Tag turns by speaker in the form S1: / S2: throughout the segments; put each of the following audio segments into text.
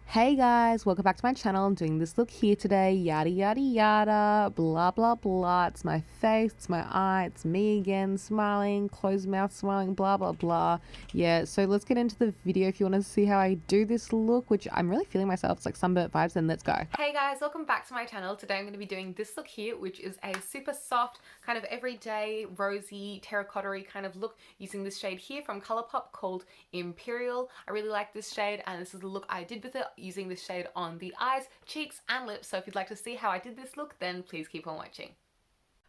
S1: Hey guys, welcome back to my channel. I'm doing this look here today, yada yada yada, blah blah blah. It's my face, it's my eye, it's me again, smiling, closed mouth smiling, blah blah blah. Yeah, so let's get into the video if you want to see how I do this look, which I'm really feeling myself. It's like sunburnt vibes, and let's go.
S2: Hey guys, welcome back to my channel. Today I'm going to be doing this look here, which is a super soft, kind of everyday, rosy, terracotta-y kind of look using this shade here from Colourpop called Imperial. I really like this shade, and this is the look I did with it, using this shade on the eyes, cheeks, and lips. So if you'd like to see how I did this look, then please keep on watching.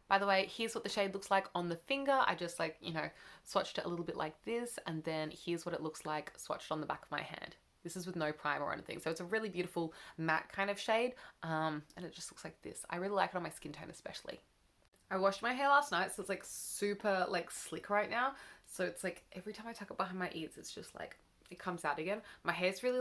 S2: By the way, here's what the shade looks like on the finger. I just swatched it a little bit like this, and then here's what it looks like swatched on the back of my hand. This is with no primer or anything. So it's a really beautiful matte kind of shade, and it just looks like this. I really like it on my skin tone especially. I washed my hair last night, so it's like super slick right now. So it's like every time I tuck it behind my ears, it's just like it comes out again. My hair's really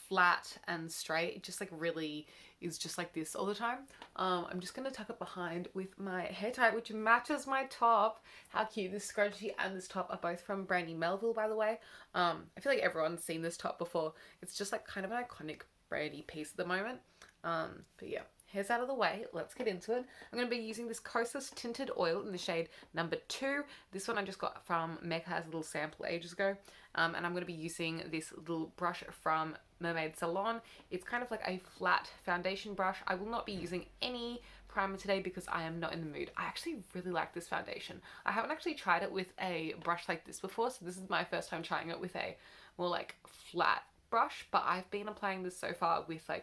S2: flat and straight. It just really is just like this all the time. I'm just gonna tuck it behind with my hair tie, which matches my top. How cute. This scrunchie and this top are both from Brandy Melville, by the way. I feel like everyone's seen this top before. It's just like kind of an iconic Brandy piece at the moment. But yeah, hair's out of the way. Let's get into it. I'm going to be using this Kosas tinted oil in the shade number 2. This one I just got from Mecca as a little sample ages ago. And I'm going to be using this little brush from Mermaid Salon. It's kind of like a flat foundation brush. I will not be using any primer today because I am not in the mood. I actually really like this foundation. I haven't actually tried it with a brush like this before, so this is my first time trying it with a more flat brush, but I've been applying this so far with a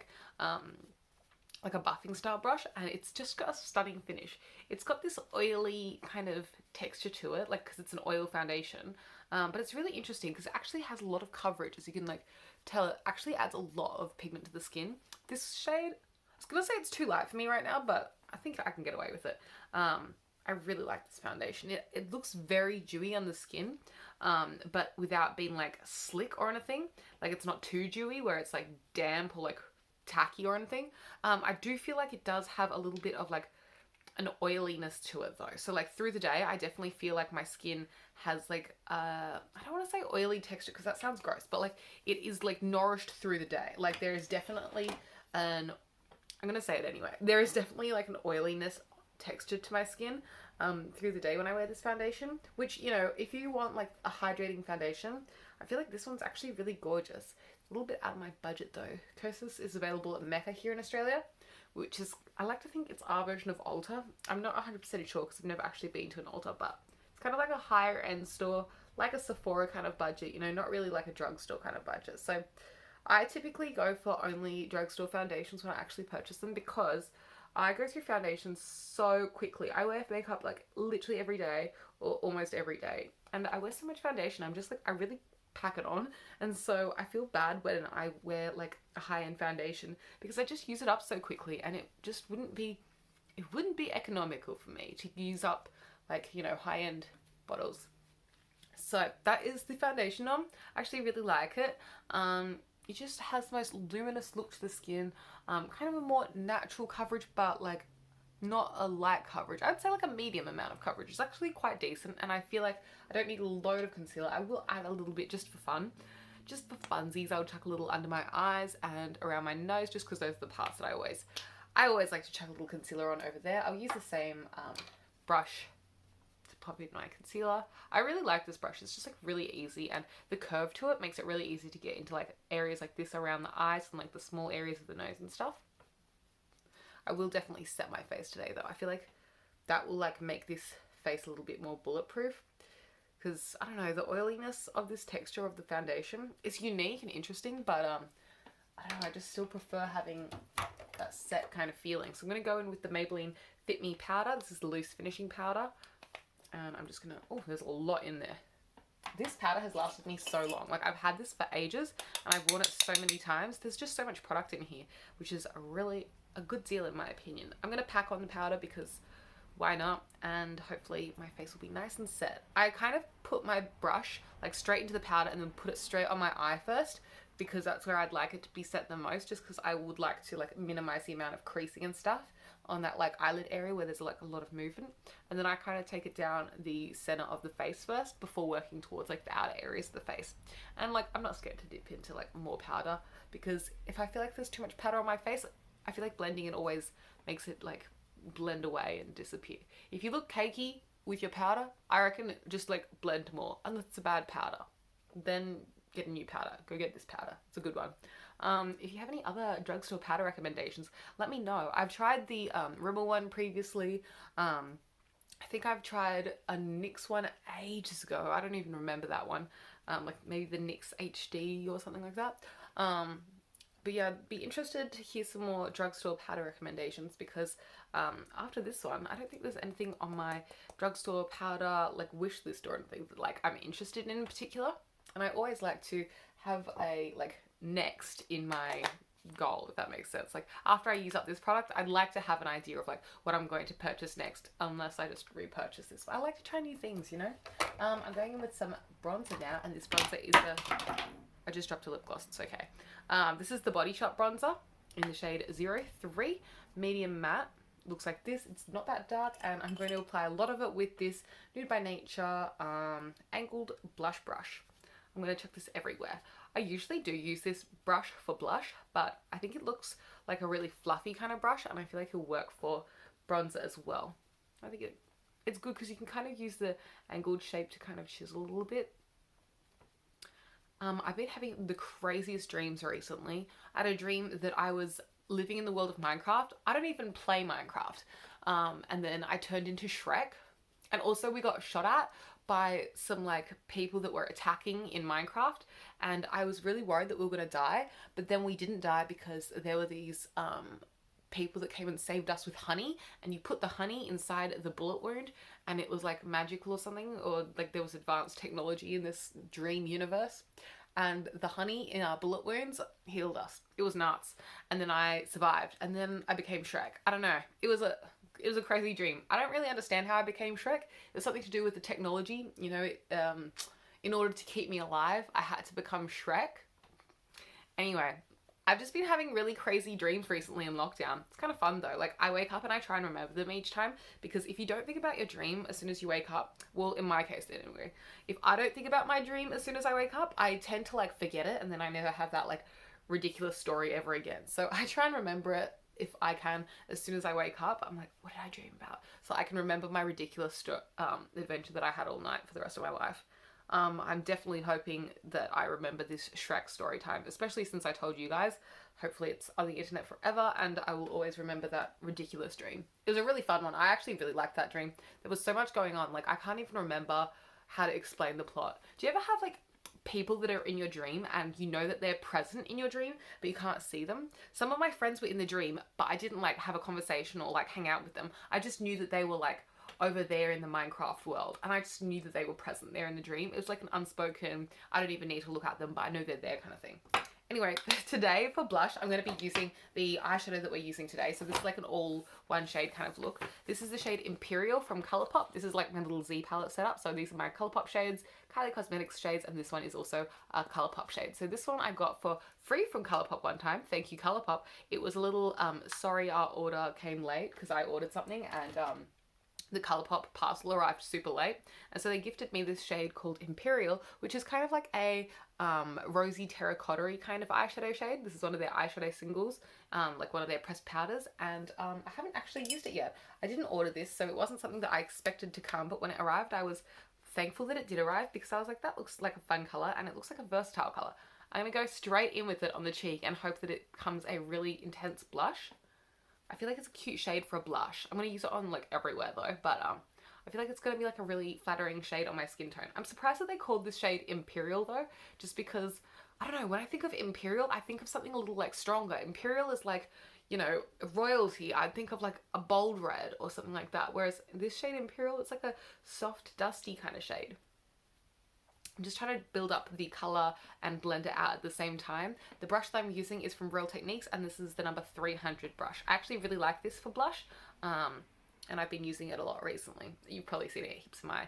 S2: buffing style brush, and it's just got a stunning finish. It's got this oily kind of texture to it, because it's an oil foundation, but it's really interesting because it actually has a lot of coverage. As you can tell, it actually adds a lot of pigment to the skin. This shade, I was gonna say it's too light for me right now, but I think I can get away with it. I really like this foundation. It looks very dewy on the skin, but without being slick or anything. It's not too dewy where it's damp or tacky or anything. I do feel like it does have a little bit of an oiliness to it though. So through the day, I definitely feel like my skin has I don't want to say oily texture because that sounds gross, but it is nourished through the day. There is definitely I'm gonna say it anyway. There is definitely an oiliness texture to my skin through the day when I wear this foundation, which, if you want a hydrating foundation, I feel like this one's actually really gorgeous. A little bit out of my budget though. Kosas is available at Mecca here in Australia, which is, I like to think it's our version of Ulta. I'm not 100% sure because I've never actually been to an Ulta, but it's kind of like a higher end store, like a Sephora kind of budget, not really like a drugstore kind of budget. So I typically go for only drugstore foundations when I actually purchase them because I go through foundations so quickly. I wear makeup literally every day or almost every day, and I wear so much foundation. I'm just I really pack it on, and so I feel bad when I wear a high-end foundation because I just use it up so quickly, and it just wouldn't be economical for me to use up high-end bottles. So that is the foundation on. I actually really like it. It just has the most luminous look to the skin, kind of a more natural coverage, but not a light coverage. I'd say a medium amount of coverage. It's actually quite decent, and I feel like I don't need a load of concealer. I will add a little bit just for fun. Just for funsies, I would chuck a little under my eyes and around my nose, just because those are the parts that I always like to chuck a little concealer on over there. I'll use the same brush to pop in my concealer. I really like this brush. It's just really easy, and the curve to it makes it really easy to get into areas like this around the eyes and the small areas of the nose and stuff. I will definitely set my face today though. I feel like that will make this face a little bit more bulletproof because I don't know, the oiliness of this texture of the foundation is unique and interesting, but I don't know, I just still prefer having that set kind of feeling. So I'm going to go in with the Maybelline Fit Me Powder. This is the loose finishing powder, and I'm just going to, oh, there's a lot in there. This powder has lasted me so long. I've had this for ages and I've worn it so many times. There's just so much product in here, which is a good deal in my opinion. I'm going to pack on the powder because why not? And hopefully my face will be nice and set. I kind of put my brush straight into the powder and then put it straight on my eye first because that's where I'd like it to be set the most, just because I would like to like minimize the amount of creasing and stuff on that like eyelid area where there's like a lot of movement. And then I kind of take it down the center of the face first before working towards like the outer areas of the face. And like I'm not scared to dip into like more powder, because if I feel like there's too much powder on my face, I feel like blending it always makes it like blend away and disappear. If you look cakey with your powder, I reckon just like blend more, unless it's a bad powder. Then get a new powder. Go get this powder. It's a good one. If you have any other drugstore powder recommendations, let me know. I've tried the Rimmel one previously. I think I've tried a NYX one ages ago. I don't even remember that one. Like maybe the NYX HD or something like that. But yeah, I'd be interested to hear some more drugstore powder recommendations, because after this one, I don't think there's anything on my drugstore powder like wish list or anything that like I'm interested in particular. And I always like to have a like next in my goal, if that makes sense. Like after I use up this product, I'd like to have an idea of like what I'm going to purchase next, unless I just repurchase this. But I like to try new things, you know. I'm going in with some bronzer now, and this bronzer is I just dropped a lip gloss, it's okay. This is the Body Shop bronzer in the shade 03, medium matte. Looks like this. It's not that dark, and I'm going to apply a lot of it with this Nude by Nature angled blush brush. I'm going to chuck this everywhere. I usually do use this brush for blush, but I think it looks like a really fluffy kind of brush, and I feel like it'll work for bronzer as well. I think it's good because you can kind of use the angled shape to kind of chisel a little bit. I've been having the craziest dreams recently. I had a dream that I was living in the world of Minecraft. I don't even play Minecraft. And then I turned into Shrek. And also we got shot at by some like people that were attacking in Minecraft. And I was really worried that we were going to die. But then we didn't die because there were these people that came and saved us with honey, and you put the honey inside the bullet wound, and it was like magical or something, or like there was advanced technology in this dream universe, and the honey in our bullet wounds healed us. It was nuts. And then I survived, and then I became Shrek. I don't know, it was a crazy dream. I don't really understand how I became Shrek. It was something to do with the technology, you know. In order to keep me alive, I had to become Shrek. Anyway, I've just been having really crazy dreams recently in lockdown. It's kind of fun though. Like I wake up and I try and remember them each time, because if you don't think about your dream as soon as you wake up, well, in my case anyway, if I don't think about my dream as soon as I wake up, I tend to like forget it, and then I never have that like ridiculous story ever again. So I try and remember it if I can as soon as I wake up. I'm like, what did I dream about? So I can remember my ridiculous adventure that I had all night for the rest of my life. I'm definitely hoping that I remember this Shrek story time, especially since I told you guys. Hopefully it's on the internet forever, and I will always remember that ridiculous dream. It was a really fun one. I actually really liked that dream. There was so much going on. Like I can't even remember how to explain the plot. Do you ever have like people that are in your dream and you know that they're present in your dream but you can't see them? Some of my friends were in the dream, but I didn't like have a conversation or like hang out with them. I just knew that they were like over there in the Minecraft world, and I just knew that they were present there in the dream. It was like an unspoken, I don't even need to look at them, but I know they're there kind of thing. Anyway, today for blush, I'm going to be using the eyeshadow that we're using today. So this is like an all one shade kind of look. This is the shade Imperial from Colourpop. This is like my little Z palette setup. So these are my Colourpop shades, Kylie Cosmetics shades, and this one is also a Colourpop shade. So this one I got for free from Colourpop one time. Thank you, Colourpop. It was a little, sorry our order came late because I ordered something, and the Colourpop parcel arrived super late, and so they gifted me this shade called Imperial, which is kind of like a rosy terracotta kind of eyeshadow shade. This is one of their eyeshadow singles, like one of their pressed powders, and I haven't actually used it yet. I didn't order this, so it wasn't something that I expected to come, but when it arrived, I was thankful that it did arrive, because I was like, that looks like a fun color, and it looks like a versatile color. I'm gonna go straight in with it on the cheek and hope that it becomes a really intense blush. I feel like it's a cute shade for a blush. I'm going to use it on like everywhere though, but I feel like it's going to be like a really flattering shade on my skin tone. I'm surprised that they called this shade Imperial though, just because, I don't know, when I think of Imperial, I think of something a little like stronger. Imperial is like, you know, royalty. I'd think of like a bold red or something like that, whereas this shade Imperial, it's like a soft, dusty kind of shade. I'm just trying to build up the colour and blend it out at the same time. The brush that I'm using is from Real Techniques, and this is the number 300 brush. I actually really like this for blush, and I've been using it a lot recently. You've probably seen it heaps in my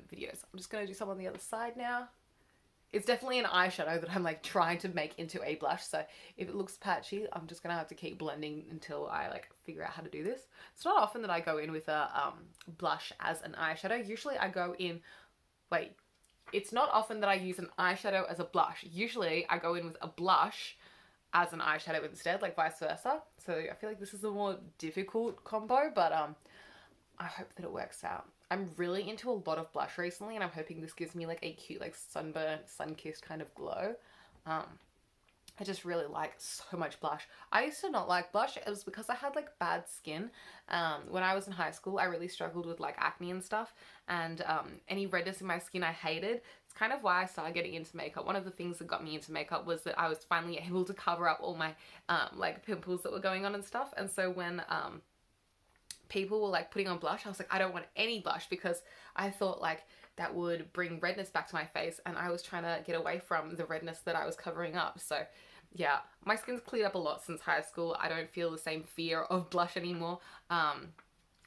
S2: videos. I'm just going to do some on the other side now. it's definitely an eyeshadow that I'm like trying to make into a blush. So if it looks patchy, I'm just gonna have to keep blending until I like figure out how to do this. It's not often that I go in with a blush as an eyeshadow. Usually I go in, wait, it's not often that I use an eyeshadow as a blush. Usually I go in with a blush as an eyeshadow instead, like vice versa. So I feel like this is a more difficult combo, but I hope that it works out. I'm really into a lot of blush recently, and I'm hoping this gives me like a cute, like sunburnt, sun-kissed kind of glow. I just really like so much blush. I used to not like blush. It was because I had like bad skin. When I was in high school, I really struggled with like acne and stuff, and any redness in my skin I hated. It's kind of why I started getting into makeup. One of the things that got me into makeup was that I was finally able to cover up all my like pimples that were going on and stuff. And so when people were like putting on blush, I was like, I don't want any blush, because I thought like that would bring redness back to my face, and I was trying to get away from the redness that I was covering up. So yeah, my skin's cleared up a lot since high school. I don't feel the same fear of blush anymore.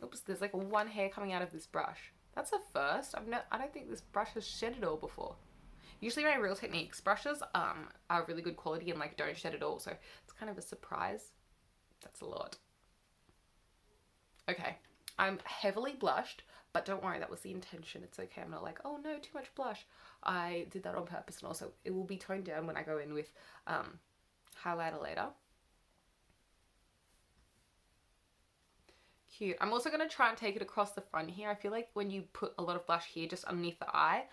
S2: Oops, there's like one hair coming out of this brush. That's a first. I don't think this brush has shedded all before. Usually my Real Techniques brushes are really good quality and like don't shed at all, so it's kind of a surprise. That's a lot. Okay, I'm heavily blushed, but don't worry, that was the intention. It's okay. I'm not like, oh no, too much blush. I did that on purpose, and also it will be toned down when I go in with highlighter later. Cute. I'm also going to try and take it across the front here. I feel like when you put a lot of blush here just underneath the eye,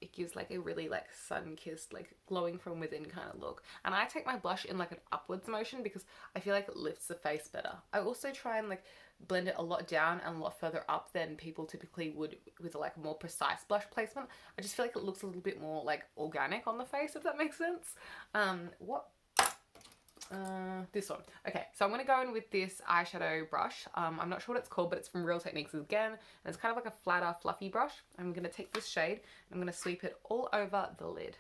S2: it gives like a really like sun-kissed, like glowing from within kind of look. And I take my blush in like an upwards motion because I feel like it lifts the face better. I also try and like blend it a lot down and a lot further up than people typically would with like a more precise blush placement. I just feel like it looks a little bit more like organic on the face, if that makes sense. This one. Okay, so I'm going to go in with this eyeshadow brush. I'm not sure what it's called, but it's from Real Techniques again, and it's kind of like a flatter, fluffy brush. I'm going to take this shade and I'm going to sweep it all over the lid.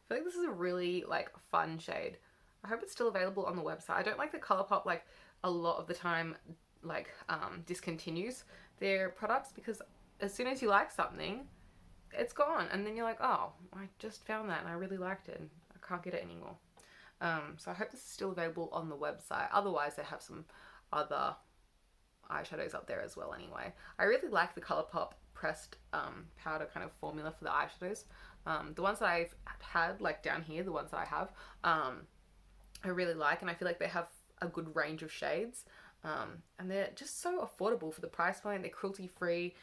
S2: I feel like this is a really like fun shade. I hope it's still available on the website. I don't like that Colourpop like a lot of the time like discontinues their products, because as soon as you like something, it's gone, and then you're like, oh, I just found that and I really liked it and I can't get it anymore. So I hope this is still available on the website. Otherwise they have some other eyeshadows up there as well anyway. I really like the Colourpop pressed powder kind of formula for the eyeshadows. The ones that I've had like down here, the ones that I have, I really like, and I feel like they have a good range of shades. And they're just so affordable for the price point. They're cruelty free.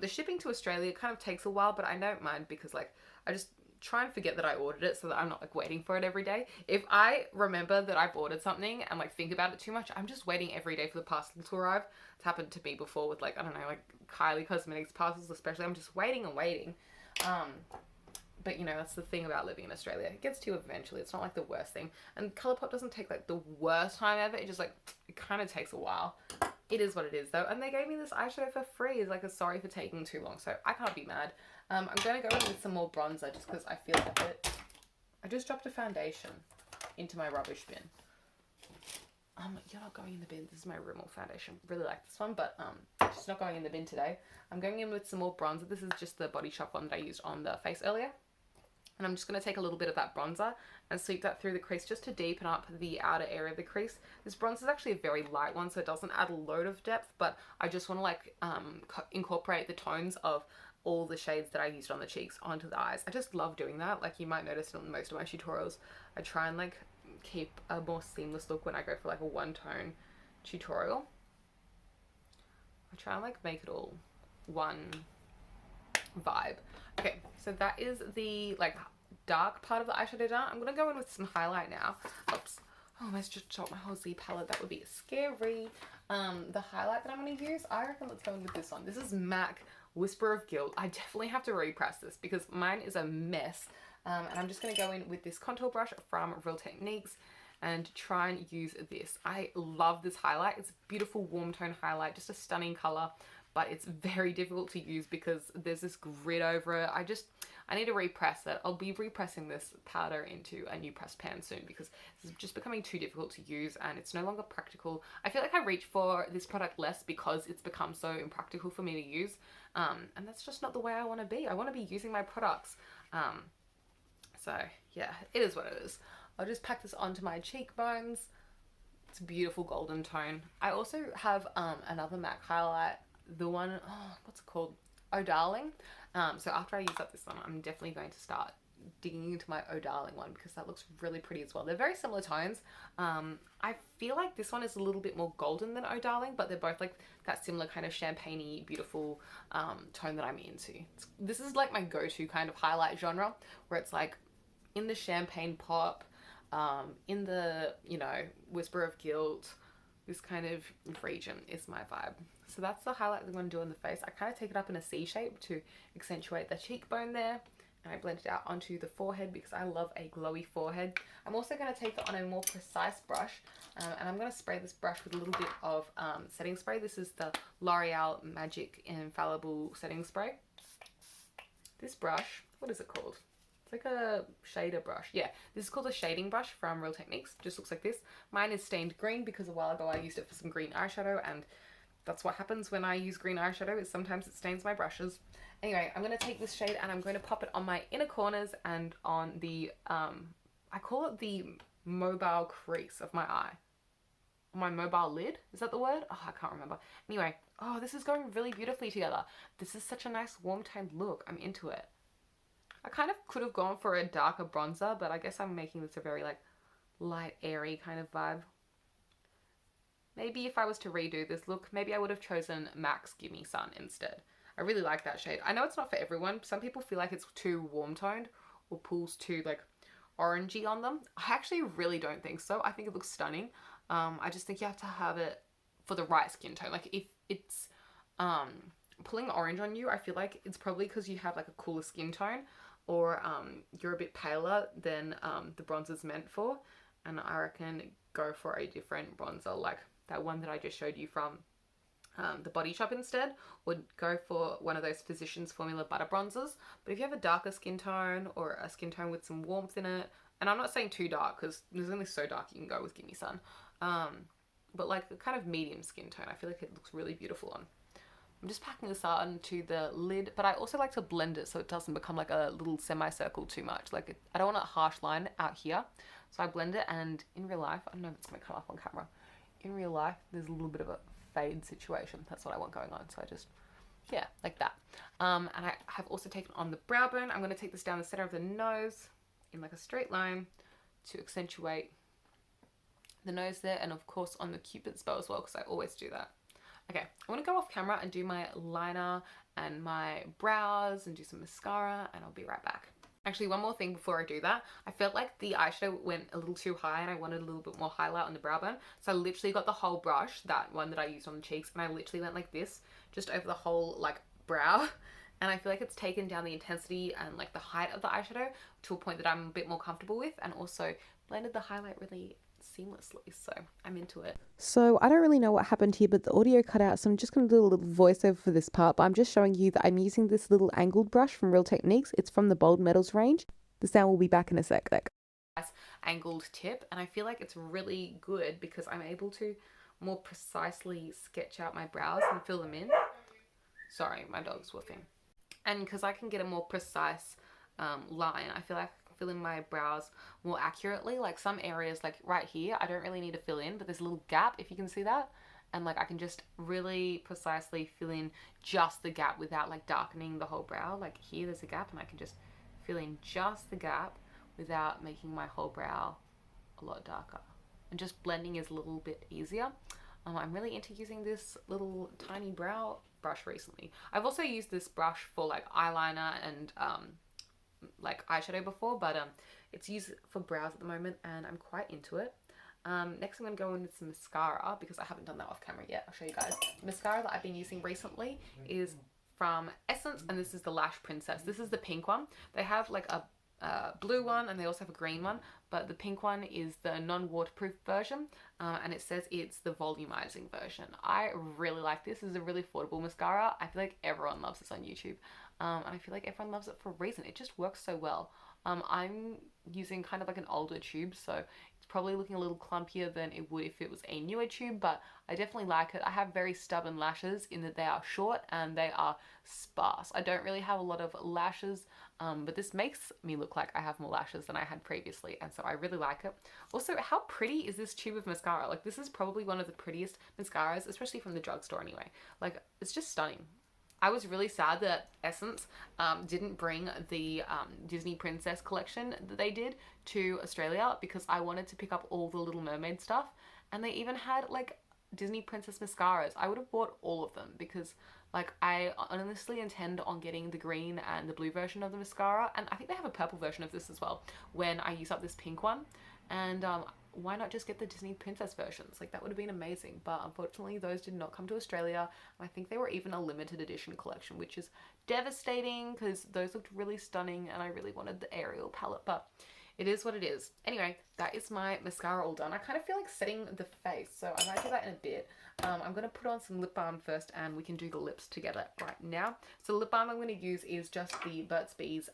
S2: The shipping to Australia kind of takes a while, but I don't mind because like I just try and forget that I ordered it so that I'm not like waiting for it every day. If I remember that I've ordered something and like think about it too much, I'm just waiting every day for the parcel to arrive. It's happened to me before with like, I don't know, like Kylie Cosmetics parcels especially. I'm just waiting and waiting. But you know, that's the thing about living in Australia. It gets to you eventually. It's not like the worst thing. And Colourpop doesn't take like the worst time ever. It just like, it kind of takes a while. It is what it is though. And they gave me this eyeshadow for free. It's like a sorry for taking too long. So I can't be mad. I'm going to go in with some more bronzer just because I feel like it. I just dropped a foundation into my rubbish bin. You're not going in the bin. This is my Rimmel foundation. Really like this one, but it's not going in the bin today. I'm going in with some more bronzer. This is just the Body Shop one that I used on the face earlier. And I'm just going to take a little bit of that bronzer and sweep that through the crease just to deepen up the outer area of the crease. This bronzer is actually a very light one, so it doesn't add a load of depth, but I just want to like incorporate the tones of all the shades that I used on the cheeks onto the eyes. I just love doing that. Like you might notice in most of my tutorials, I try and like keep a more seamless look when I go for like a one-tone tutorial. I try and like make it all one vibe. Okay, so that is the like dark part of the eyeshadow done. I'm gonna go in with some highlight now. Oops. Oh, I almost just shot my whole Z palette. That would be scary. The highlight that I'm gonna use, I reckon let's go in with this one. This is MAC Whisper of Guilt. I definitely have to repress this because mine is a mess. And I'm just gonna go in with this contour brush from Real Techniques and try and use this. I love this highlight. It's a beautiful warm tone highlight, just a stunning color. But it's very difficult to use because there's this grid over it. I need to repress it. I'll be repressing this powder into a new pressed pan soon because it's just becoming too difficult to use and it's no longer practical. I feel like I reach for this product less because it's become so impractical for me to use. And that's just not the way I want to be. I want to be using my products. So yeah, it is what it is. I'll just pack this onto my cheekbones. It's a beautiful golden tone. I also have another MAC highlight, the one, what's it called? Oh Darling. So after I use up this one, I'm definitely going to start digging into my Oh Darling one because that looks really pretty as well. They're very similar tones. I feel like this one is a little bit more golden than Oh Darling, but they're both like that similar kind of champagne-y, beautiful tone that I'm into. This is like my go-to kind of highlight genre where it's like in the champagne pop, in the, you know, whisper of guilt, this kind of region is my vibe. So that's the highlight that I'm going to do on the face. I kind of take it up in a C shape to accentuate the cheekbone there. And I blend it out onto the forehead because I love a glowy forehead. I'm also going to take it on a more precise brush. And I'm going to spray this brush with a little bit of setting spray. This is the L'Oreal Magic Infallible setting spray. This brush, what is it called? It's like a shader brush. Yeah, this is called a shading brush from Real Techniques. Just looks like this. Mine is stained green because a while ago I used it for some green eyeshadow, and that's what happens when I use green eyeshadow, is sometimes it stains my brushes. Anyway, I'm going to take this shade and I'm going to pop it on my inner corners and on the, I call it the mobile crease of my eye. My mobile lid? Is that the word? Oh, I can't remember. Anyway, oh, this is going really beautifully together. This is such a nice warm toned look. I'm into it. I kind of could have gone for a darker bronzer, but I guess I'm making this a very like light, airy kind of vibe. Maybe if I was to redo this look, maybe I would have chosen MAC's Gimme Sun instead. I really like that shade. I know it's not for everyone. Some people feel like it's too warm toned or pulls too like orangey on them. I actually really don't think so. I think it looks stunning. I just think you have to have it for the right skin tone. Like if it's pulling orange on you, I feel like it's probably because you have like a cooler skin tone, or you're a bit paler than the bronzer's meant for. And I reckon go for a different bronzer, like that one that I just showed you from the Body Shop instead, or go for one of those Physicians Formula butter bronzers. But if you have a darker skin tone or a skin tone with some warmth in it, and I'm not saying too dark because there's only so dark you can go with Gimme Sun, but like a kind of medium skin tone, I feel like it looks really beautiful on. I'm just packing this out onto the lid, but I also like to blend it so it doesn't become like a little semicircle too much. Like I don't want a harsh line out here. So I blend it, and in real life, I don't know if it's going to come up on camera. In real life, there's a little bit of a fade situation. That's what I want going on. So I just, yeah, like that. And I have also taken on the brow bone. I'm going to take this down the center of the nose in like a straight line to accentuate the nose there. And of course on the Cupid's bow as well, because I always do that. Okay, I want to go off camera and do my liner and my brows and do some mascara, and I'll be right back. Actually, one more thing before I do that. I felt like the eyeshadow went a little too high and I wanted a little bit more highlight on the brow bone. So I literally got the whole brush, that one that I used on the cheeks, and I literally went like this, just over the whole like brow. And I feel like it's taken down the intensity and like the height of the eyeshadow to a point that I'm a bit more comfortable with, and also blended the highlight really seamlessly, so I'm into it.
S1: So I don't really know what happened here, but the audio cut out, so I'm just going to do a little voiceover for this part, but I'm just showing you that I'm using this little angled brush from Real Techniques. It's from the Bold Metals range. The sound will be back in a sec.
S2: Nice angled tip, and I feel like it's really good because I'm able to more precisely sketch out my brows and fill them in. Sorry, my dog's woofing. And because I can get a more precise line, I feel like fill in my brows more accurately. Like some areas, like right here, I don't really need to fill in, but there's a little gap, if you can see that, and like I can just really precisely fill in just the gap without like darkening the whole brow. Like here there's a gap and I can just fill in just the gap without making my whole brow a lot darker, and just blending is a little bit easier. I'm really into using this little tiny brow brush recently. I've also used this brush for like eyeliner and like eyeshadow before, but it's used for brows at the moment and I'm quite into it. Next I'm going to go in with some mascara because I haven't done that off camera yet. I'll show you guys. The mascara that I've been using recently is from Essence, and this is the Lash Princess. This is the pink one. They have like a blue one, and they also have a green one, but the pink one is the non-waterproof version, and it says it's the volumizing version. I really like this. This is a really affordable mascara. I feel like everyone loves this on YouTube, and I feel like everyone loves it for a reason. It just works so well. I'm using kind of like an older tube, so it's probably looking a little clumpier than it would if it was a newer tube, but I definitely like it. I have very stubborn lashes in that they are short and they are sparse. I don't really have a lot of lashes, but this makes me look like I have more lashes than I had previously, and so I really like it. Also, how pretty is this tube of mascara? Like, this is probably one of the prettiest mascaras, especially from the drugstore anyway. Like, it's just stunning. I was really sad that Essence didn't bring the Disney Princess collection that they did to Australia, because I wanted to pick up all the Little Mermaid stuff, and they even had like Disney Princess mascaras. I would have bought all of them, because like I honestly intend on getting the green and the blue version of the mascara, and I think they have a purple version of this as well when I use up this pink one. And why not just get the Disney Princess versions? Like, that would have been amazing, but unfortunately those did not come to Australia. I think they were even a limited edition collection, which is devastating because those looked really stunning and I really wanted the Ariel palette, but it is what it is. Anyway, that is my mascara all done. I kind of feel like setting the face, so I might do that in a bit. I'm going to put on some lip balm first and we can do the lips together right now. So the lip balm I'm going to use is just the Burt's Bees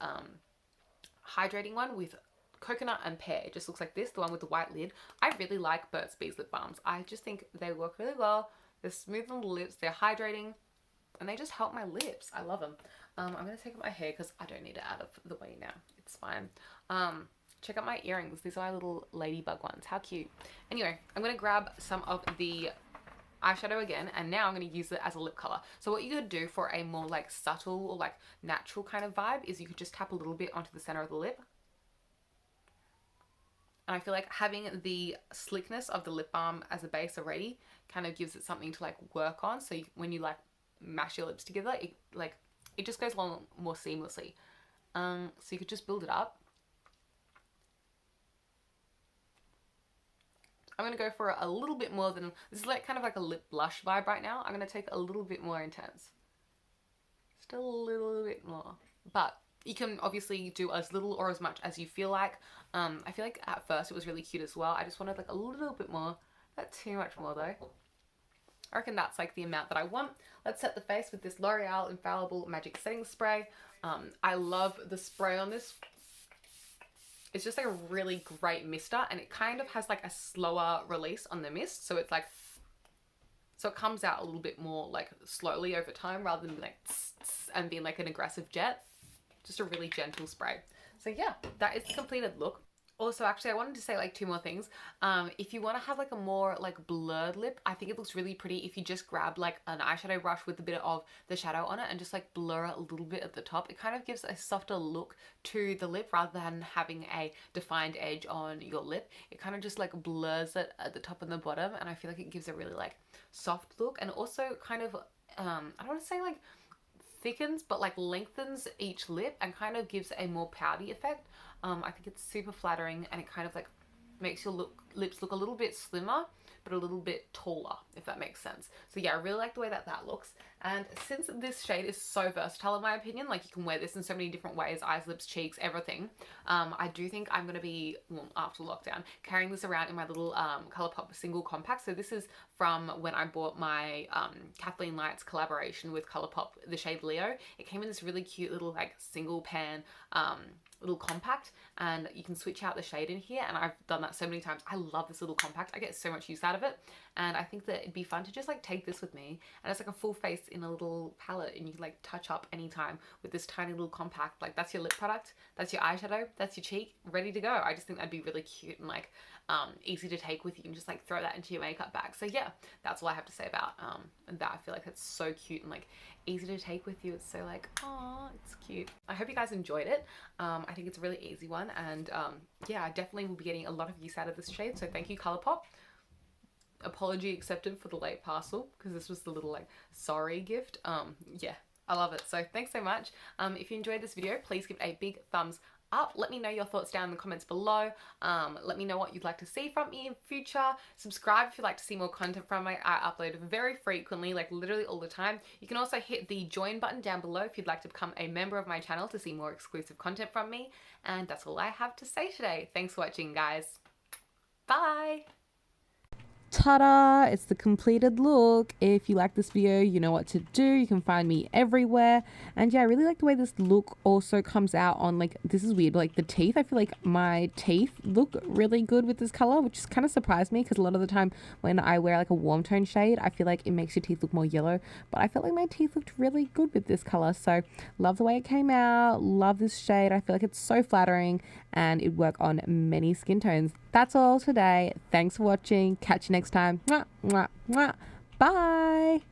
S2: hydrating one with coconut and pear. It just looks like this, the one with the white lid. I really like Burt's Bees lip balms. I just think they work really well. They're smooth on the lips, they're hydrating, and they just help my lips. I love them. I'm going to take up my hair because I don't need it out of the way now. It's fine. Check out my earrings. These are my little ladybug ones. How cute. Anyway, I'm going to grab some of the eyeshadow again, and now I'm going to use it as a lip color. So what you could do for a more like subtle or like natural kind of vibe is you could just tap a little bit onto the center of the lip. And I feel like having the slickness of the lip balm as a base already kind of gives it something to like work on. So when you like mash your lips together, it just goes along more seamlessly. So you could just build it up. I'm going to go for a little bit more than, this is like kind of like a lip blush vibe right now. I'm going to take a little bit more intense. Just a little bit more. But you can obviously do as little or as much as you feel like. I feel like at first it was really cute as well. I just wanted like a little bit more. Not too much more though. I reckon that's like the amount that I want. Let's set the face with this L'Oreal Infallible Magic Setting Spray. I love the spray on this. It's just like a really great mister, and it kind of has like a slower release on the mist. So it's like, so it comes out a little bit more like slowly over time rather than like tss, tss, and being like an aggressive jet. Just a really gentle spray. So yeah, that is the completed look. Also, actually, I wanted to say like two more things. If you want to have like a more like blurred lip, I think it looks really pretty if you just grab like an eyeshadow brush with a bit of the shadow on it and just like blur it a little bit at the top. It kind of gives a softer look to the lip rather than having a defined edge on your lip. It kind of just like blurs it at the top and the bottom, and I feel like it gives a really like soft look, and also kind of I don't want to say like thickens, but like lengthens each lip and kind of gives a more pouty effect. I think it's super flattering, and it kind of like makes your lips look a little bit slimmer but a little bit taller, if that makes sense. So yeah, I really like the way that that looks. And since this shade is so versatile in my opinion, like you can wear this in so many different ways, eyes, lips, cheeks, everything, I do think I'm going to be, well, after lockdown, carrying this around in my little Colourpop single compact. So this is from when I bought my Kathleen Lights collaboration with Colourpop, the shade Leo. It came in this really cute little like single pan little compact, and you can switch out the shade in here, and I've done that so many times. I love this little compact. I get so much use out of it, and I think that it'd be fun to just like take this with me, and it's like a full face in a little palette, and you can like touch up anytime with this tiny little compact. Like, that's your lip product, that's your eyeshadow, that's your cheek, ready to go. I just think that'd be really cute and like easy to take with you, and just like throw that into your makeup bag. So yeah, that's all I have to say about that. I feel like it's so cute and like easy to take with you. It's so like, oh, it's cute. I hope you guys enjoyed it. I think it's a really easy one, and yeah, I definitely will be getting a lot of use out of this shade, so thank you Colourpop. Apology accepted for the late parcel, because this was the little like sorry gift. Yeah, I love it. So thanks so much. If you enjoyed this video, please give it a big thumbs up. Let me know your thoughts down in the comments below. Let me know what you'd like to see from me in future. Subscribe if you'd like to see more content from me. I upload very frequently, like literally all the time. You can also hit the join button down below if you'd like to become a member of my channel to see more exclusive content from me. And that's all I have to say today. Thanks for watching, guys. Bye!
S1: Ta-da! It's the completed look. If you like this video, you know what to do. You can find me everywhere. And yeah, I really like the way this look also comes out on, like, this is weird, but like the teeth. I feel like my teeth look really good with this color, which is kind of surprised me because a lot of the time when I wear like a warm tone shade, I feel like it makes your teeth look more yellow. But I felt like my teeth looked really good with this color. So love the way it came out. Love this shade. I feel like it's so flattering and it'd work on many skin tones. That's all today. Thanks for watching. Catch you next time. Mwah, mwah, mwah. Bye.